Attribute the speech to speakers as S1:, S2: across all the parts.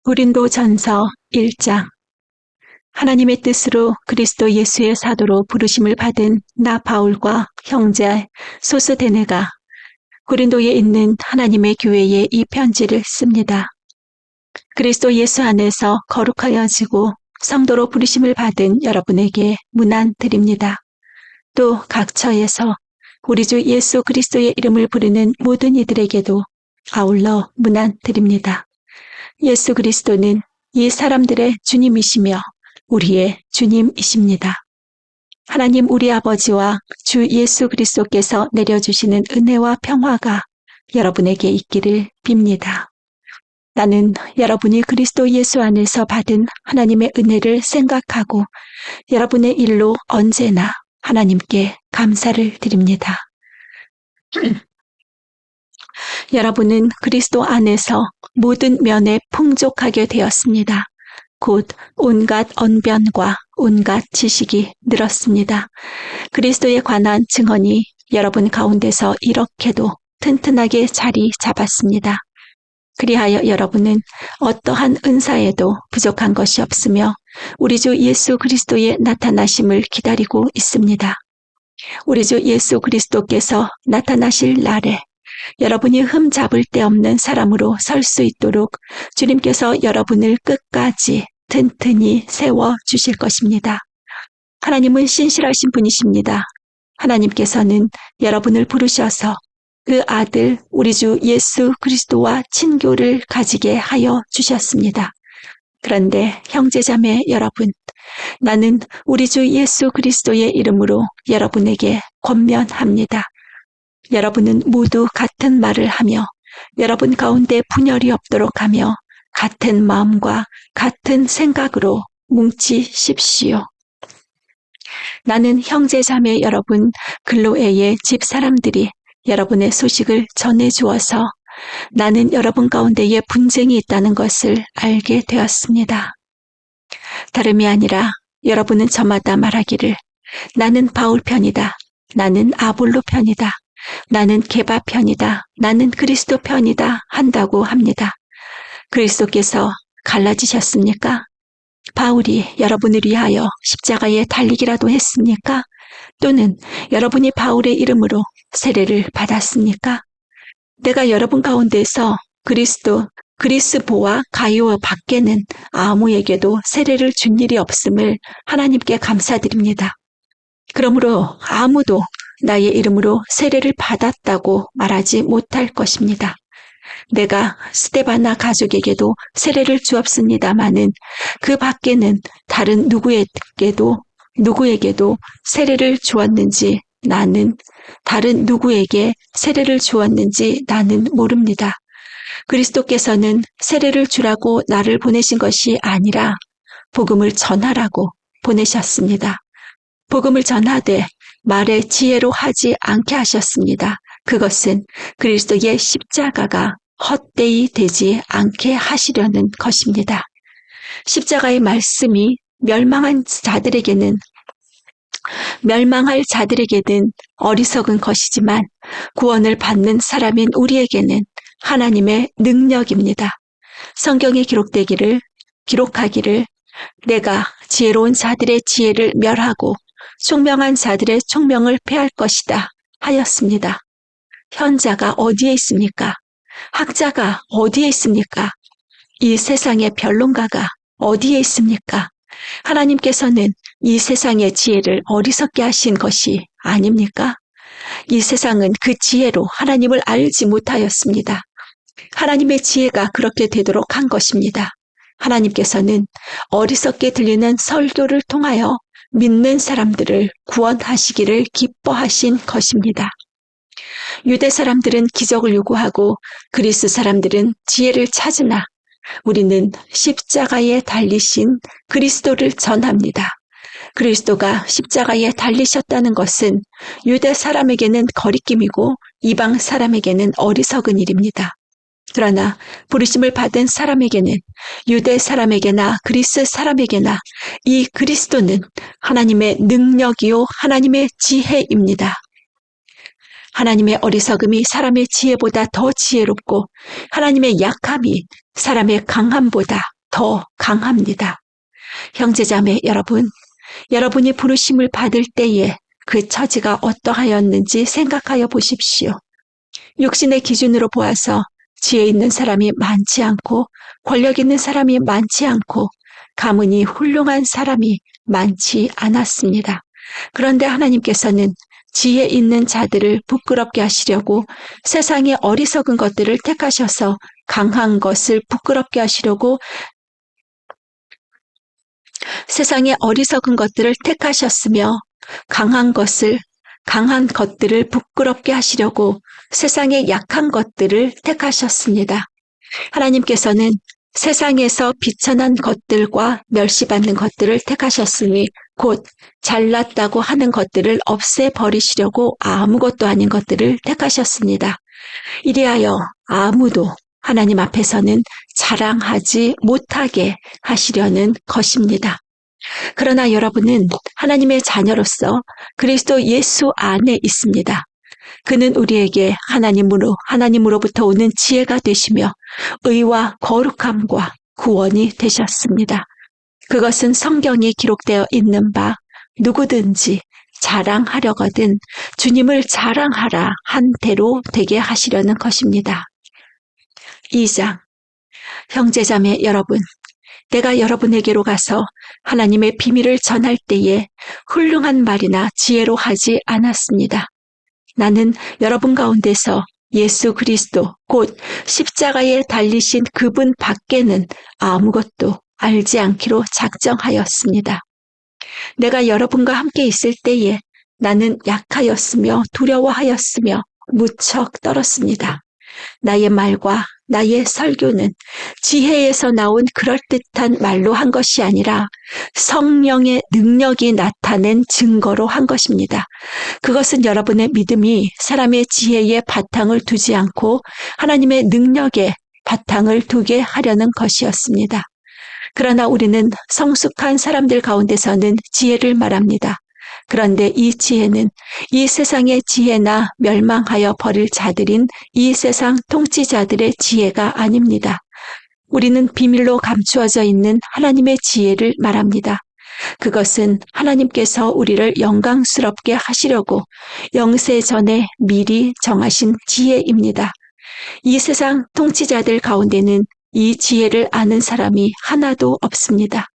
S1: 고린도전서 1장. 하나님의 뜻으로 그리스도 예수의 사도로 부르심을 받은 나 바울과 형제 소스데네가 고린도에 있는 하나님의 교회에 이 편지를 씁니다. 그리스도 예수 안에서 거룩하여지고 성도로 부르심을 받은 여러분에게 문안 드립니다. 또 각 처에서 우리 주 예수 그리스도의 이름을 부르는 모든 이들에게도 아울러 문안 드립니다. 예수 그리스도는 이 사람들의 주님이시며 우리의 주님이십니다. 하나님 우리 아버지와 주 예수 그리스도께서 내려주시는 은혜와 평화가 여러분에게 있기를 빕니다. 나는 여러분이 그리스도 예수 안에서 받은 하나님의 은혜를 생각하고 여러분의 일로 언제나 하나님께 감사를 드립니다. 여러분은 그리스도 안에서 모든 면에 풍족하게 되었습니다. 곧 온갖 언변과 온갖 지식이 늘었습니다. 그리스도에 관한 증언이 여러분 가운데서 이렇게도 튼튼하게 자리 잡았습니다. 그리하여 여러분은 어떠한 은사에도 부족한 것이 없으며 우리 주 예수 그리스도의 나타나심을 기다리고 있습니다. 우리 주 예수 그리스도께서 나타나실 날에 여러분이 흠잡을 데 없는 사람으로 설 수 있도록 주님께서 여러분을 끝까지 튼튼히 세워주실 것입니다. 하나님은 신실하신 분이십니다. 하나님께서는 여러분을 부르셔서 그 아들 우리 주 예수 그리스도와 친교를 가지게 하여 주셨습니다. 그런데 형제자매 여러분, 나는 우리 주 예수 그리스도의 이름으로 여러분에게 권면합니다. 여러분은 모두 같은 말을 하며 여러분 가운데 분열이 없도록 하며 같은 마음과 같은 생각으로 뭉치십시오. 나는 형제자매 여러분 글로에의 집사람들이 여러분의 소식을 전해주어서 나는 여러분 가운데에 분쟁이 있다는 것을 알게 되었습니다. 다름이 아니라 여러분은 저마다 말하기를 나는 바울 편이다. 나는 아볼로 편이다. 나는 게바 편이다. 나는 그리스도 편이다 한다고 합니다. 그리스도께서 갈라지셨습니까? 바울이 여러분을 위하여 십자가에 달리기라도 했습니까? 또는 여러분이 바울의 이름으로 세례를 받았습니까? 내가 여러분 가운데서 그리스보와 가이오 밖에는 아무에게도 세례를 준 일이 없음을 하나님께 감사드립니다. 그러므로 아무도 나의 이름으로 세례를 받았다고 말하지 못할 것입니다. 내가 스데바나 가족에게도 세례를 주었습니다마는 그 밖에는 다른 누구에게도 세례를 주었는지 다른 누구에게 세례를 주었는지 나는 모릅니다. 그리스도께서는 세례를 주라고 나를 보내신 것이 아니라 복음을 전하라고 보내셨습니다. 복음을 전하되 말의 지혜로 하지 않게 하셨습니다. 그것은 그리스도의 십자가가 헛되이 되지 않게 하시려는 것입니다. 십자가의 말씀이 멸망할 자들에게는 어리석은 것이지만 구원을 받는 사람인 우리에게는 하나님의 능력입니다. 성경에 기록하기를 내가 지혜로운 자들의 지혜를 멸하고 총명한 자들의 총명을 패할 것이다 하였습니다. 현자가 어디에 있습니까? 학자가 어디에 있습니까? 이 세상의 변론가가 어디에 있습니까? 하나님께서는 이 세상의 지혜를 어리석게 하신 것이 아닙니까? 이 세상은 그 지혜로 하나님을 알지 못하였습니다. 하나님의 지혜가 그렇게 되도록 한 것입니다. 하나님께서는 어리석게 들리는 설교를 통하여 믿는 사람들을 구원하시기를 기뻐하신 것입니다. 유대 사람들은 기적을 요구하고 그리스 사람들은 지혜를 찾으나 우리는 십자가에 달리신 그리스도를 전합니다. 그리스도가 십자가에 달리셨다는 것은 유대 사람에게는 거리낌이고 이방 사람에게는 어리석은 일입니다. 그러나 부르심을 받은 사람에게는 유대 사람에게나 그리스 사람에게나 이 그리스도는 하나님의 능력이요 하나님의 지혜입니다. 하나님의 어리석음이 사람의 지혜보다 더 지혜롭고 하나님의 약함이 사람의 강함보다 더 강합니다. 형제자매 여러분, 여러분이 부르심을 받을 때에 그 처지가 어떠하였는지 생각하여 보십시오. 육신의 기준으로 보아서 지혜 있는 사람이 많지 않고 권력 있는 사람이 많지 않고 가문이 훌륭한 사람이 많지 않았습니다. 그런데 하나님께서는 지혜 있는 자들을 부끄럽게 하시려고 세상의 어리석은 것들을 택하셔서 강한 것을 부끄럽게 하시려고 세상의 어리석은 것들을 택하셨으며 강한 것들을 부끄럽게 하시려고 세상의 약한 것들을 택하셨습니다. 하나님께서는 세상에서 비천한 것들과 멸시받는 것들을 택하셨으니 곧 잘났다고 하는 것들을 없애버리시려고 아무것도 아닌 것들을 택하셨습니다. 이리하여 아무도 하나님 앞에서는 자랑하지 못하게 하시려는 것입니다. 그러나 여러분은 하나님의 자녀로서 그리스도 예수 안에 있습니다. 그는 우리에게 하나님으로부터 오는 지혜가 되시며 의와 거룩함과 구원이 되셨습니다. 그것은 성경에 기록되어 있는 바 누구든지 자랑하려거든 주님을 자랑하라 한 대로 되게 하시려는 것입니다. 2장 형제자매 여러분, 내가 여러분에게로 가서 하나님의 비밀을 전할 때에 훌륭한 말이나 지혜로 하지 않았습니다. 나는 여러분 가운데서 예수 그리스도 곧 십자가에 달리신 그분 밖에는 아무것도 알지 않기로 작정하였습니다. 내가 여러분과 함께 있을 때에 나는 약하였으며 두려워하였으며 무척 떨었습니다. 나의 말과 나의 설교는 지혜에서 나온 그럴듯한 말로 한 것이 아니라 성령의 능력이 나타낸 증거로 한 것입니다. 그것은 여러분의 믿음이 사람의 지혜에 바탕을 두지 않고 하나님의 능력에 바탕을 두게 하려는 것이었습니다. 그러나 우리는 성숙한 사람들 가운데서는 지혜를 말합니다. 그런데 이 지혜는 이 세상의 지혜나 멸망하여 버릴 자들인 이 세상 통치자들의 지혜가 아닙니다. 우리는 비밀로 감추어져 있는 하나님의 지혜를 말합니다. 그것은 하나님께서 우리를 영광스럽게 하시려고 영세 전에 미리 정하신 지혜입니다. 이 세상 통치자들 가운데는 이 지혜를 아는 사람이 하나도 없습니다.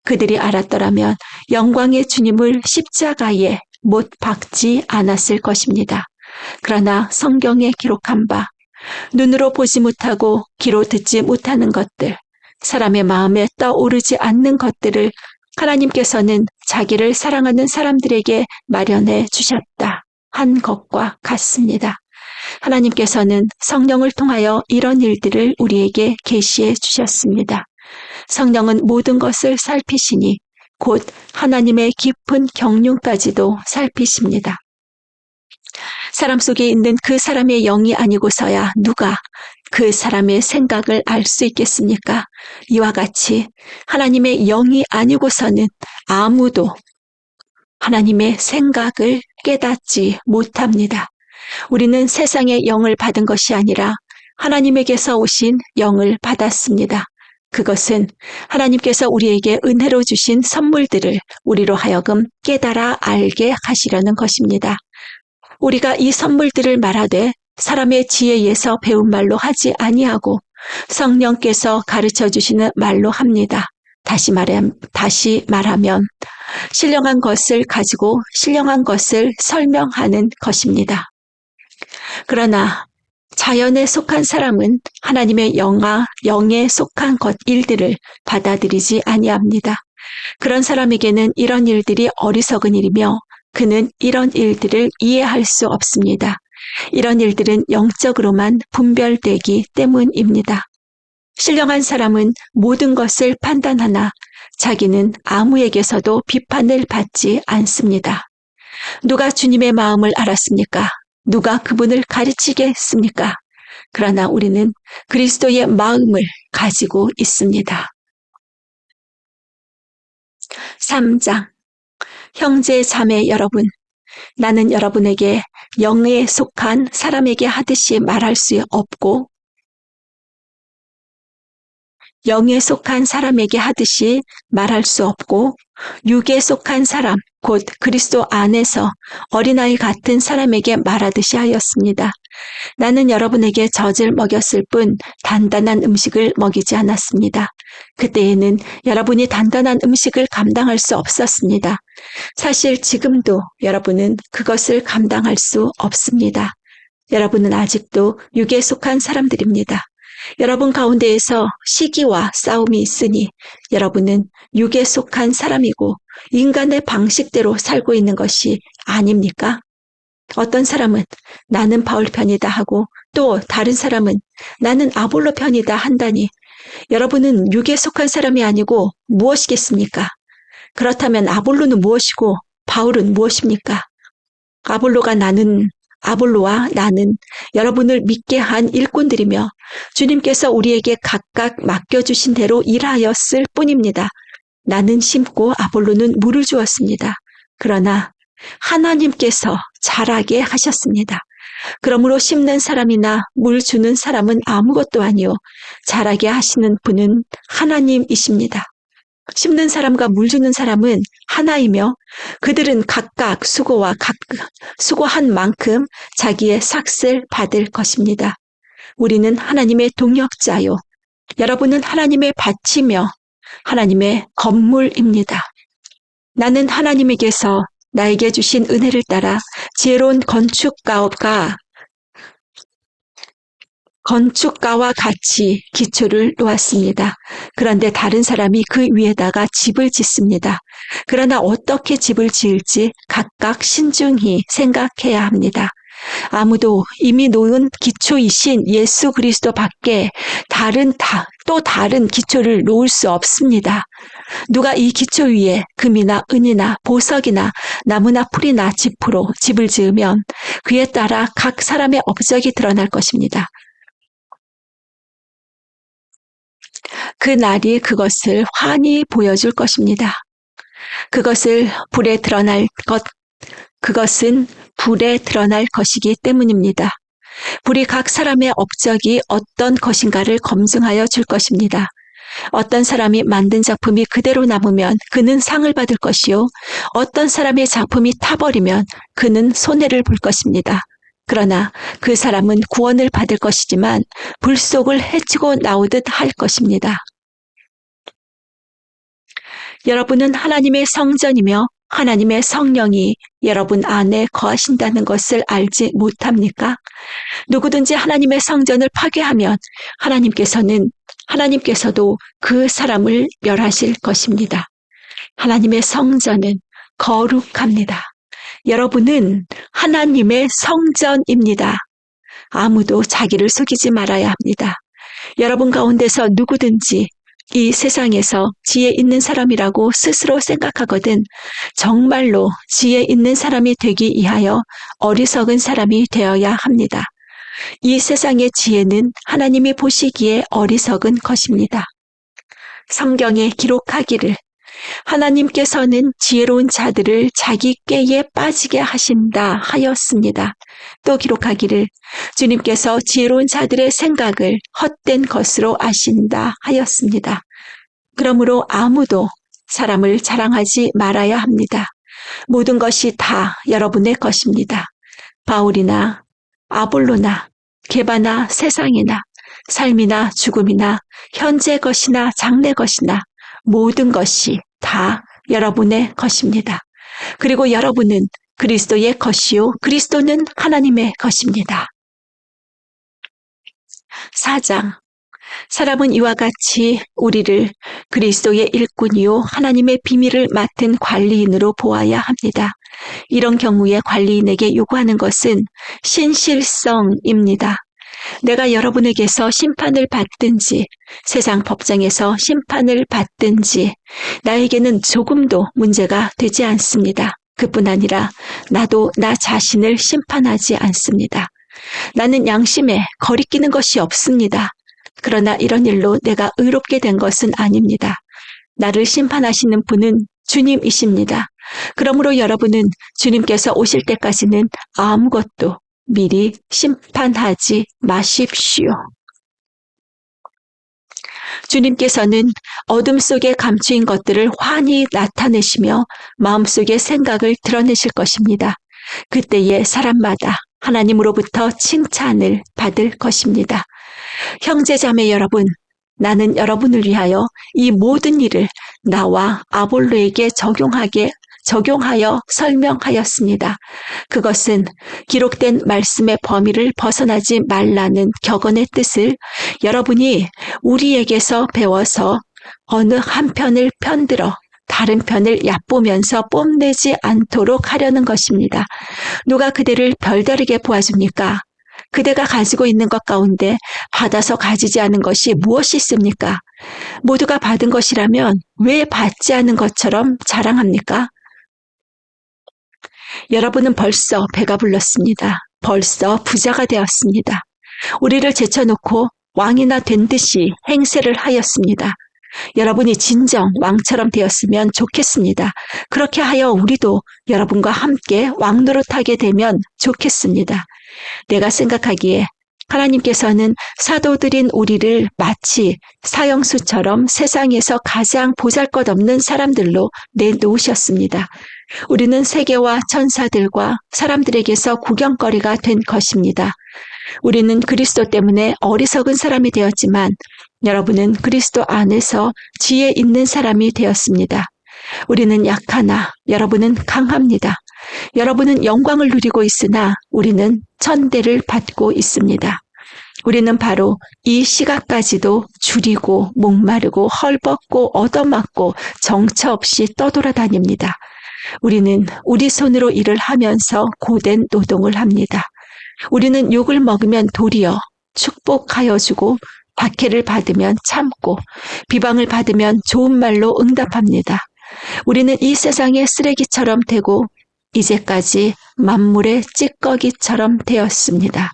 S1: 그들이 알았더라면 영광의 주님을 십자가에 못 박지 않았을 것입니다. 그러나 성경에 기록한 바 눈으로 보지 못하고 귀로 듣지 못하는 것들, 사람의 마음에 떠오르지 않는 것들을 하나님께서는 자기를 사랑하는 사람들에게 마련해 주셨다 한 것과 같습니다. 하나님께서는 성령을 통하여 이런 일들을 우리에게 계시해 주셨습니다. 성령은 모든 것을 살피시니 곧 하나님의 깊은 경륜까지도 살피십니다. 사람 속에 있는 그 사람의 영이 아니고서야 누가 그 사람의 생각을 알 수 있겠습니까? 이와 같이 하나님의 영이 아니고서는 아무도 하나님의 생각을 깨닫지 못합니다. 우리는 세상의 영을 받은 것이 아니라 하나님에게서 오신 영을 받았습니다. 그것은 하나님께서 우리에게 은혜로 주신 선물들을 우리로 하여금 깨달아 알게 하시려는 것입니다. 우리가 이 선물들을 말하되 사람의 지혜에서 배운 말로 하지 아니하고 성령께서 가르쳐 주시는 말로 합니다. 다시 말하면 신령한 것을 가지고 신령한 것을 설명하는 것입니다. 그러나 자연에 속한 사람은 하나님의 영에 속한 일들을 받아들이지 아니합니다. 그런 사람에게는 이런 일들이 어리석은 일이며 그는 이런 일들을 이해할 수 없습니다. 이런 일들은 영적으로만 분별되기 때문입니다. 신령한 사람은 모든 것을 판단하나 자기는 아무에게서도 비판을 받지 않습니다. 누가 주님의 마음을 알았습니까? 누가 그분을 가르치겠습니까? 그러나 우리는 그리스도의 마음을 가지고 있습니다. 3장 형제 자매 여러분, 나는 여러분에게 영에 속한 사람에게 하듯이 말할 수 없고 영에 속한 사람에게 하듯이 말할 수 없고 육에 속한 사람, 곧 그리스도 안에서 어린아이 같은 사람에게 말하듯이 하였습니다. 나는 여러분에게 젖을 먹였을 뿐 단단한 음식을 먹이지 않았습니다. 그때에는 여러분이 단단한 음식을 감당할 수 없었습니다. 사실 지금도 여러분은 그것을 감당할 수 없습니다. 여러분은 아직도 육에 속한 사람들입니다. 여러분 가운데에서 시기와 싸움이 있으니 여러분은 육에 속한 사람이고 인간의 방식대로 살고 있는 것이 아닙니까? 어떤 사람은 나는 바울 편이다 하고 또 다른 사람은 나는 아볼로 편이다 한다니 여러분은 육에 속한 사람이 아니고 무엇이겠습니까? 그렇다면 아볼로는 무엇이고 바울은 무엇입니까? 아볼로와 나는 여러분을 믿게 한 일꾼들이며 주님께서 우리에게 각각 맡겨주신 대로 일하였을 뿐입니다. 나는 심고 아볼로는 물을 주었습니다. 그러나 하나님께서 자라게 하셨습니다. 그러므로 심는 사람이나 물 주는 사람은 아무것도 아니요 자라게 하시는 분은 하나님이십니다. 심는 사람과 물 주는 사람은 하나이며 그들은 각각 수고한 만큼 자기의 삭을 받을 것입니다. 우리는 하나님의 동역자요. 여러분은 하나님의 밭이며 하나님의 건물입니다. 나는 하나님에게서 나에게 주신 은혜를 따라 지혜로운 건축가와 같이 기초를 놓았습니다. 그런데 다른 사람이 그 위에다가 집을 짓습니다. 그러나 어떻게 집을 지을지 각각 신중히 생각해야 합니다. 아무도 이미 놓은 기초이신 예수 그리스도 밖에 또 다른 기초를 놓을 수 없습니다. 누가 이 기초 위에 금이나 은이나 보석이나 나무나 풀이나 짚으로 집을 지으면 그에 따라 각 사람의 업적이 드러날 것입니다. 그 날이 그것을 환히 보여줄 것입니다. 그것은 불에 드러날 것이기 때문입니다. 불이 각 사람의 업적이 어떤 것인가를 검증하여 줄 것입니다. 어떤 사람이 만든 작품이 그대로 남으면 그는 상을 받을 것이요. 어떤 사람의 작품이 타버리면 그는 손해를 볼 것입니다. 그러나 그 사람은 구원을 받을 것이지만 불 속을 헤치고 나오듯 할 것입니다. 여러분은 하나님의 성전이며 하나님의 성령이 여러분 안에 거하신다는 것을 알지 못합니까? 누구든지 하나님의 성전을 파괴하면 하나님께서도 그 사람을 멸하실 것입니다. 하나님의 성전은 거룩합니다. 여러분은 하나님의 성전입니다. 아무도 자기를 속이지 말아야 합니다. 여러분 가운데서 누구든지 이 세상에서 지혜 있는 사람이라고 스스로 생각하거든 정말로 지혜 있는 사람이 되기 위하여 어리석은 사람이 되어야 합니다. 이 세상의 지혜는 하나님이 보시기에 어리석은 것입니다. 성경에 기록하기를 하나님께서는 지혜로운 자들을 자기 꾀에 빠지게 하신다 하였습니다. 또 기록하기를 주님께서 지혜로운 자들의 생각을 헛된 것으로 아신다 하였습니다. 그러므로 아무도 사람을 자랑하지 말아야 합니다. 모든 것이 다 여러분의 것입니다. 바울이나 아볼로나 게바나 세상이나 삶이나 죽음이나 현재 것이나 장래 것이나 모든 것이 다 여러분의 것입니다. 그리고 여러분은 그리스도의 것이요 그리스도는 하나님의 것입니다. 4장 사람은 이와 같이 우리를 그리스도의 일꾼이요 하나님의 비밀을 맡은 관리인으로 보아야 합니다. 이런 경우에 관리인에게 요구하는 것은 신실성입니다. 내가 여러분에게서 심판을 받든지 세상 법정에서 심판을 받든지 나에게는 조금도 문제가 되지 않습니다. 그뿐 아니라 나도 나 자신을 심판하지 않습니다. 나는 양심에 거리끼는 것이 없습니다. 그러나 이런 일로 내가 의롭게 된 것은 아닙니다. 나를 심판하시는 분은 주님이십니다. 그러므로 여러분은 주님께서 오실 때까지는 아무것도 미리 심판하지 마십시오. 주님께서는 어둠 속에 감추인 것들을 환히 나타내시며 마음속의 생각을 드러내실 것입니다. 그때에 사람마다 하나님으로부터 칭찬을 받을 것입니다. 형제자매 여러분, 나는 여러분을 위하여 이 모든 일을 나와 아볼로에게 적용하여 설명하였습니다. 그것은 기록된 말씀의 범위를 벗어나지 말라는 격언의 뜻을 여러분이 우리에게서 배워서 어느 한편을 편들어 다른 편을 얕보면서 뽐내지 않도록 하려는 것입니다. 누가 그대를 별다르게 보아줍니까? 그대가 가지고 있는 것 가운데 받아서 가지지 않은 것이 무엇이 있습니까? 모두가 받은 것이라면 왜 받지 않은 것처럼 자랑합니까? 여러분은 벌써 배가 불렀습니다. 벌써 부자가 되었습니다. 우리를 제쳐놓고 왕이나 된 듯이 행세를 하였습니다. 여러분이 진정 왕처럼 되었으면 좋겠습니다. 그렇게 하여 우리도 여러분과 함께 왕노릇하게 되면 좋겠습니다. 내가 생각하기에 하나님께서는 사도들인 우리를 마치 사형수처럼 세상에서 가장 보잘것없는 사람들로 내놓으셨습니다. 우리는 세계와 천사들과 사람들에게서 구경거리가 된 것입니다. 우리는 그리스도 때문에 어리석은 사람이 되었지만 여러분은 그리스도 안에서 지혜 있는 사람이 되었습니다. 우리는 약하나 여러분은 강합니다. 여러분은 영광을 누리고 있으나 우리는 천대를 받고 있습니다. 우리는 바로 이 시각까지도 줄이고 목마르고 헐벗고 얻어맞고 정처 없이 떠돌아다닙니다. 우리는 우리 손으로 일을 하면서 고된 노동을 합니다. 우리는 욕을 먹으면 도리어 축복하여 주고 박해를 받으면 참고 비방을 받으면 좋은 말로 응답합니다. 우리는 이 세상의 쓰레기처럼 되고 이제까지 만물의 찌꺼기처럼 되었습니다.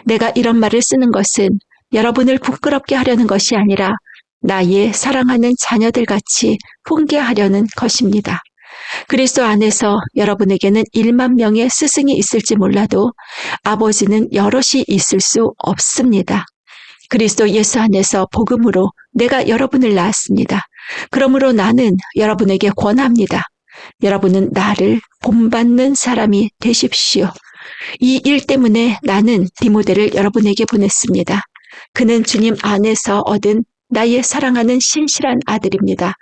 S1: 내가 이런 말을 쓰는 것은 여러분을 부끄럽게 하려는 것이 아니라 나의 사랑하는 자녀들같이 훈계하려는 것입니다. 그리스도 안에서 여러분에게는 1만 명의 스승이 있을지 몰라도 아버지는 여럿이 있을 수 없습니다. 그리스도 예수 안에서 복음으로 내가 여러분을 낳았습니다. 그러므로 나는 여러분에게 권합니다. 여러분은 나를 본받는 사람이 되십시오. 이 일 때문에 나는 디모데를 여러분에게 보냈습니다. 그는 주님 안에서 얻은 나의 사랑하는 신실한 아들입니다.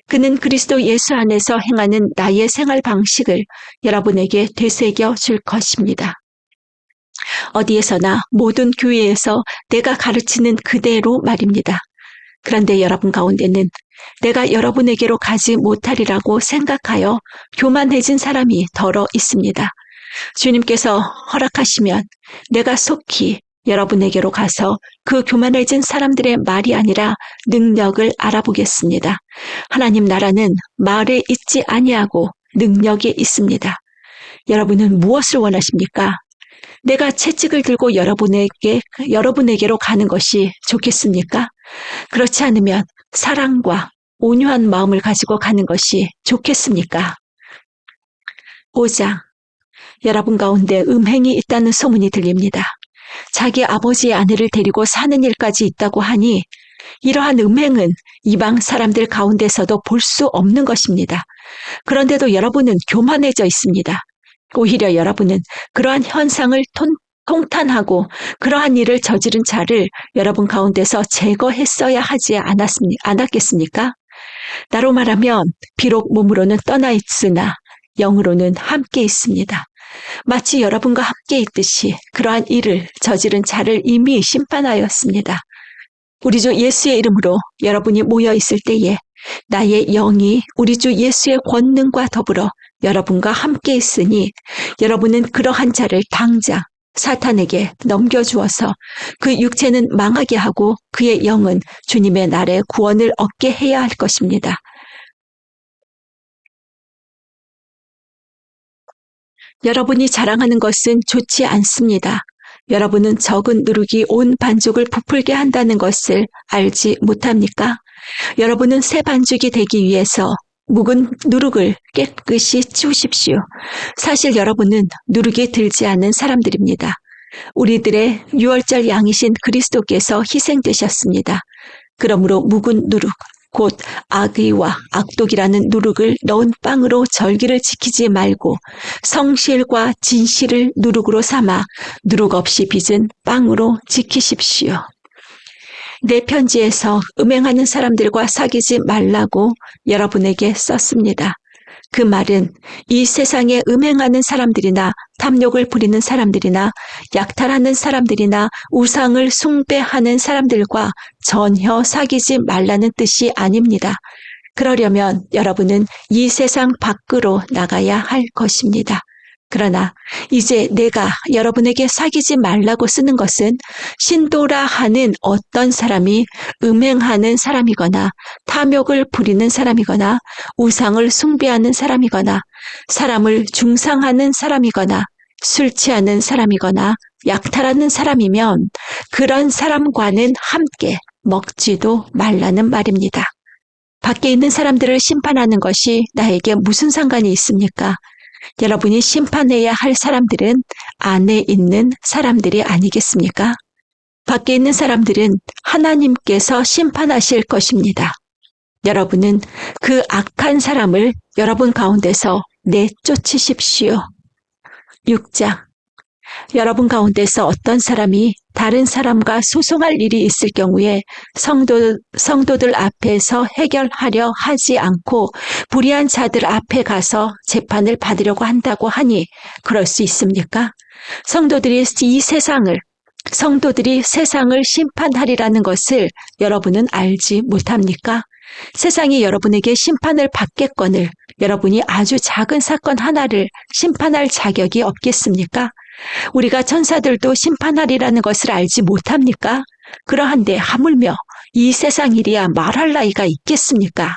S1: 그는 그리스도 예수 안에서 행하는 나의 생활 방식을 여러분에게 되새겨 줄 것입니다. 어디에서나 모든 교회에서 내가 가르치는 그대로 말입니다. 그런데 여러분 가운데는 내가 여러분에게로 가지 못하리라고 생각하여 교만해진 사람이 덜어 있습니다. 주님께서 허락하시면 내가 속히 여러분에게로 가서 그 교만해진 사람들의 말이 아니라 능력을 알아보겠습니다. 하나님 나라는 말에 있지 아니하고 능력에 있습니다. 여러분은 무엇을 원하십니까? 내가 채찍을 들고 여러분에게로 가는 것이 좋겠습니까? 그렇지 않으면 사랑과 온유한 마음을 가지고 가는 것이 좋겠습니까? 5장. 여러분 가운데 음행이 있다는 소문이 들립니다. 자기 아버지의 아내를 데리고 사는 일까지 있다고 하니 이러한 음행은 이방 사람들 가운데서도 볼 수 없는 것입니다. 그런데도 여러분은 교만해져 있습니다. 오히려 여러분은 그러한 현상을 통탄하고 그러한 일을 저지른 자를 여러분 가운데서 제거했어야 하지 않았겠습니까? 나로 말하면 비록 몸으로는 떠나 있으나 영으로는 함께 있습니다. 마치 여러분과 함께 있듯이 그러한 일을 저지른 자를 이미 심판하였습니다. 우리 주 예수의 이름으로 여러분이 모여 있을 때에 나의 영이 우리 주 예수의 권능과 더불어 여러분과 함께 있으니 여러분은 그러한 자를 당장 사탄에게 넘겨주어서 그 육체는 망하게 하고 그의 영은 주님의 날에 구원을 얻게 해야 할 것입니다. 여러분이 자랑하는 것은 좋지 않습니다. 여러분은 적은 누룩이 온 반죽을 부풀게 한다는 것을 알지 못합니까? 여러분은 새 반죽이 되기 위해서 묵은 누룩을 깨끗이 치우십시오. 사실 여러분은 누룩이 들지 않는 사람들입니다. 우리들의 유월절 양이신 그리스도께서 희생되셨습니다. 그러므로 묵은 누룩, 곧 악의와 악독이라는 누룩을 넣은 빵으로 절기를 지키지 말고 성실과 진실을 누룩으로 삼아 누룩 없이 빚은 빵으로 지키십시오. 내 편지에서 음행하는 사람들과 사귀지 말라고 여러분에게 썼습니다. 그 말은 이 세상에 음행하는 사람들이나 탐욕을 부리는 사람들이나 약탈하는 사람들이나 우상을 숭배하는 사람들과 전혀 사귀지 말라는 뜻이 아닙니다. 그러려면 여러분은 이 세상 밖으로 나가야 할 것입니다. 그러나 이제 내가 여러분에게 사귀지 말라고 쓰는 것은 신도라 하는 어떤 사람이 음행하는 사람이거나 탐욕을 부리는 사람이거나 우상을 숭배하는 사람이거나 사람을 중상하는 사람이거나 술 취하는 사람이거나 약탈하는 사람이면 그런 사람과는 함께 먹지도 말라는 말입니다. 밖에 있는 사람들을 심판하는 것이 나에게 무슨 상관이 있습니까? 여러분이 심판해야 할 사람들은 안에 있는 사람들이 아니겠습니까? 밖에 있는 사람들은 하나님께서 심판하실 것입니다. 여러분은 그 악한 사람을 여러분 가운데서 내쫓으십시오. 6장. 여러분 가운데서 어떤 사람이 다른 사람과 소송할 일이 있을 경우에 성도들 앞에서 해결하려 하지 않고 불의한 자들 앞에 가서 재판을 받으려고 한다고 하니 그럴 수 있습니까? 성도들이 세상을 심판하리라는 것을 여러분은 알지 못합니까? 세상이 여러분에게 심판을 받겠거늘 여러분이 아주 작은 사건 하나를 심판할 자격이 없겠습니까? 우리가 천사들도 심판하리라는 것을 알지 못합니까? 그러한데 하물며 이 세상 일이야 말할 나이가 있겠습니까?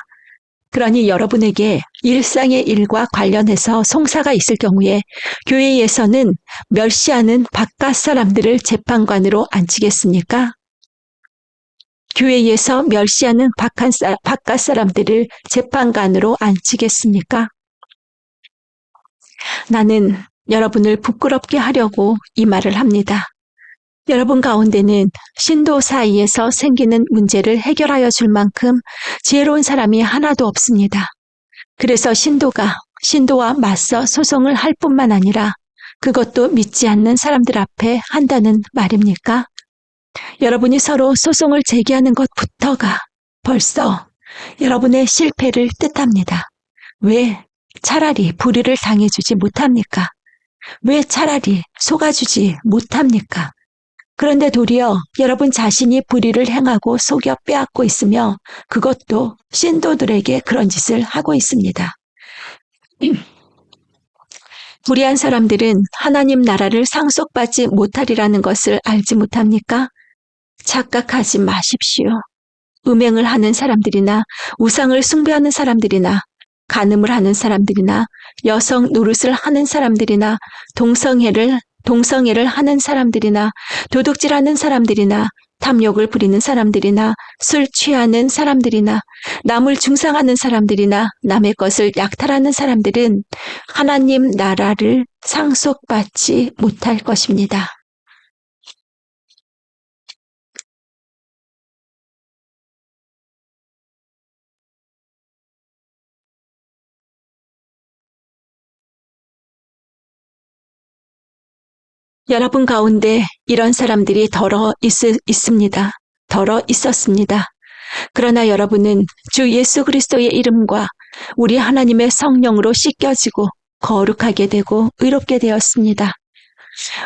S1: 그러니 여러분에게 일상의 일과 관련해서 송사가 있을 경우에 교회에서는 멸시하는 바깥 사람들을 재판관으로 앉히겠습니까? 교회에서 멸시하는 바깥 사람들을 재판관으로 앉히겠습니까? 나는 여러분을 부끄럽게 하려고 이 말을 합니다. 여러분 가운데는 신도 사이에서 생기는 문제를 해결하여 줄 만큼 지혜로운 사람이 하나도 없습니다. 그래서 신도와 맞서 소송을 할 뿐만 아니라 그것도 믿지 않는 사람들 앞에 한다는 말입니까? 여러분이 서로 소송을 제기하는 것부터가 벌써 여러분의 실패를 뜻합니다. 왜 차라리 불의를 당해주지 못합니까? 왜 차라리 속아주지 못합니까? 그런데 도리어 여러분 자신이 불의를 행하고 속여 빼앗고 있으며 그것도 신도들에게 그런 짓을 하고 있습니다. 불의한 사람들은 하나님 나라를 상속받지 못하리라는 것을 알지 못합니까? 착각하지 마십시오. 음행을 하는 사람들이나 우상을 숭배하는 사람들이나 간음을 하는 사람들이나 여성 노릇을 하는 사람들이나 동성애를 하는 사람들이나 도둑질하는 사람들이나 탐욕을 부리는 사람들이나 술 취하는 사람들이나 남을 중상하는 사람들이나 남의 것을 약탈하는 사람들은 하나님 나라를 상속받지 못할 것입니다. 여러분 가운데 이런 사람들이 있습니다. 덜어 있었습니다. 그러나 여러분은 주 예수 그리스도의 이름과 우리 하나님의 성령으로 씻겨지고 거룩하게 되고 의롭게 되었습니다.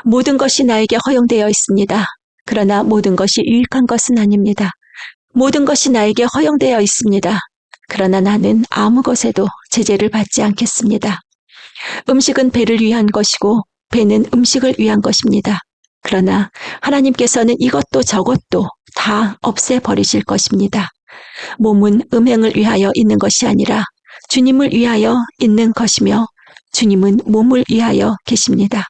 S1: 모든 것이 나에게 허용되어 있습니다. 그러나 모든 것이 유익한 것은 아닙니다. 모든 것이 나에게 허용되어 있습니다. 그러나 나는 아무 것에도 제재를 받지 않겠습니다. 음식은 배를 위한 것이고 배는 음식을 위한 것입니다. 그러나 하나님께서는 이것도 저것도 다 없애버리실 것입니다. 몸은 음행을 위하여 있는 것이 아니라 주님을 위하여 있는 것이며 주님은 몸을 위하여 계십니다.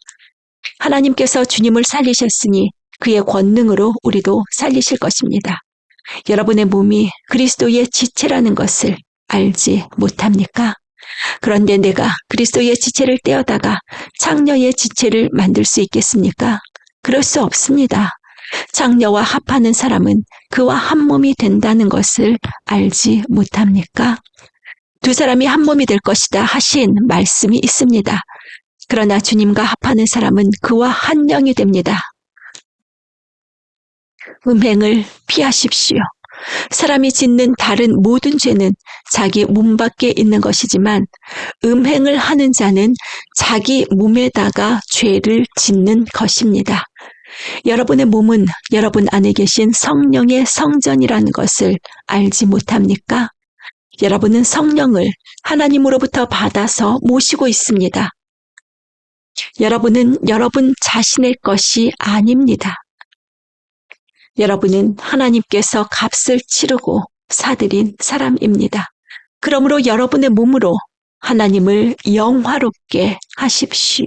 S1: 하나님께서 주님을 살리셨으니 그의 권능으로 우리도 살리실 것입니다. 여러분의 몸이 그리스도의 지체라는 것을 알지 못합니까? 그런데 내가 그리스도의 지체를 떼어다가 창녀의 지체를 만들 수 있겠습니까? 그럴 수 없습니다. 창녀와 합하는 사람은 그와 한 몸이 된다는 것을 알지 못합니까? 두 사람이 한 몸이 될 것이다 하신 말씀이 있습니다. 그러나 주님과 합하는 사람은 그와 한 영이 됩니다. 음행을 피하십시오. 사람이 짓는 다른 모든 죄는 자기 몸 밖에 있는 것이지만 음행을 하는 자는 자기 몸에다가 죄를 짓는 것입니다. 여러분의 몸은 여러분 안에 계신 성령의 성전이라는 것을 알지 못합니까? 여러분은 성령을 하나님으로부터 받아서 모시고 있습니다. 여러분은 여러분 자신의 것이 아닙니다. 여러분은 하나님께서 값을 치르고 사들인 사람입니다. 그러므로 여러분의 몸으로 하나님을 영화롭게 하십시오.